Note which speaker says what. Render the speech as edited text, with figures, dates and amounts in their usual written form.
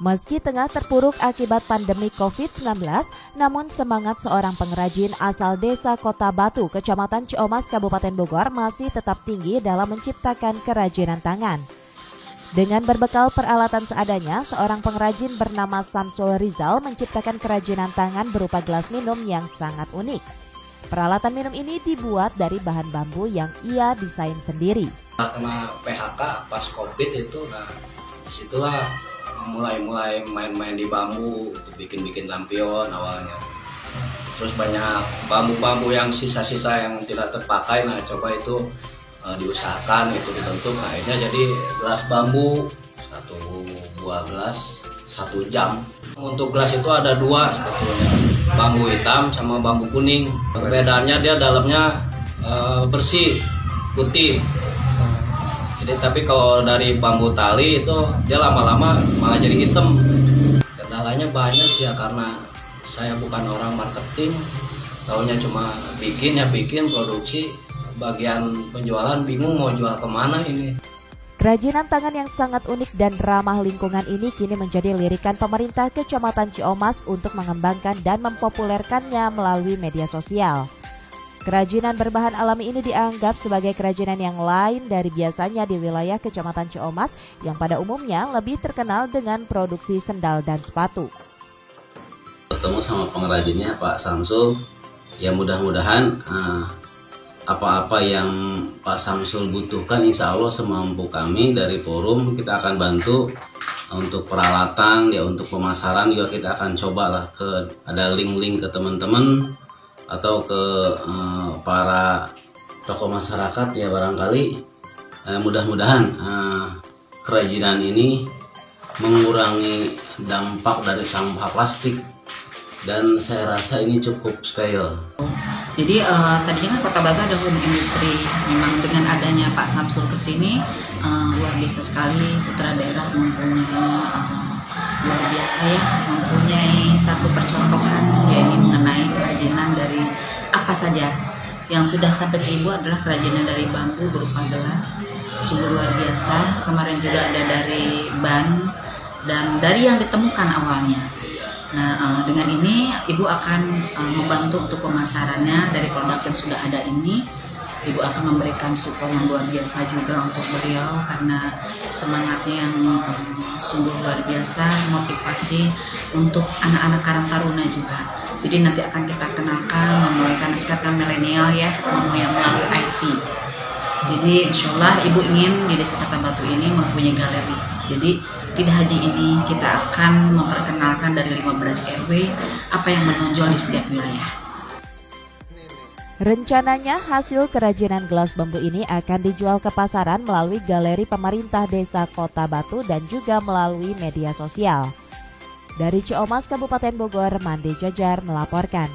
Speaker 1: Meski tengah terpuruk akibat pandemi COVID-19, namun semangat seorang pengrajin asal desa Kota Batu, Kecamatan Ciomas, Kabupaten Bogor masih tetap tinggi dalam menciptakan kerajinan tangan. Dengan berbekal peralatan seadanya, seorang pengrajin bernama Samsul Rizal menciptakan kerajinan tangan berupa gelas minum yang sangat unik. Peralatan minum ini dibuat dari bahan bambu yang ia desain sendiri.
Speaker 2: Kena PHK pas COVID itu, disitulah mulai main-main di bambu, bikin lampion awalnya. Terus banyak bambu-bambu yang sisa-sisa yang tidak terpakai, coba itu diusahakan itu dibentuk. Akhirnya jadi gelas bambu, satu buah gelas 1 jam. Untuk gelas itu ada 2 sebetulnya, bambu hitam sama bambu kuning. Perbedaannya dia dalamnya bersih, putih. Jadi tapi kalau dari bambu tali itu dia lama-lama malah jadi hitam. Kendalanya banyak ya, karena saya bukan orang marketing, taunya cuma bikin produksi, bagian penjualan bingung mau jual kemana ini.
Speaker 1: Kerajinan tangan yang sangat unik dan ramah lingkungan ini kini menjadi lirikan pemerintah Kecamatan Ciomas untuk mengembangkan dan mempopulerkannya melalui media sosial. Kerajinan berbahan alami ini dianggap sebagai kerajinan yang lain dari biasanya di wilayah Kecamatan Ciomas yang pada umumnya lebih terkenal dengan produksi sendal dan sepatu.
Speaker 3: Ketemu sama pengrajinnya Pak Samsul, ya mudah-mudahan apa-apa yang Pak Samsul butuhkan, insya Allah semampu kami dari forum kita akan bantu. Untuk peralatan, ya untuk pemasaran juga kita akan cobalah ada link-link ke teman-teman atau ke para tokoh masyarakat ya barangkali. Mudah-mudahan kerajinan ini mengurangi dampak dari sampah plastik dan saya rasa ini cukup style.
Speaker 4: Jadi tadinya kan Kota Batu ada home industry. Memang dengan adanya Pak Samsul ke sini luar biasa sekali. Putra daerah luar biasa ya, mempunyai satu percontohan, yaitu mengenai kerajinan dari apa saja. Yang sudah sampai ke Ibu adalah kerajinan dari bambu berupa gelas, sungguh luar biasa. Kemarin juga ada dari ban dan dari yang ditemukan awalnya. Nah, dengan ini Ibu akan membantu untuk pemasarannya dari produk yang sudah ada ini. Ibu akan memberikan support yang luar biasa juga untuk beliau karena semangatnya yang sungguh luar biasa, motivasi untuk anak-anak karang taruna juga. Jadi nanti akan kita kenalkan melalui, karena sekarang milenial ya, yang melalui IT. Jadi insya Allah Ibu ingin di Desa Kota Batu ini mempunyai galeri. Jadi tidak hanya ini, kita akan memperkenalkan dari 15 RW apa yang menonjol di setiap wilayah.
Speaker 1: Rencananya hasil kerajinan gelas bambu ini akan dijual ke pasaran melalui galeri pemerintah Desa Kota Batu dan juga melalui media sosial. Dari Ciomas, Kabupaten Bogor, Mande Jajar melaporkan.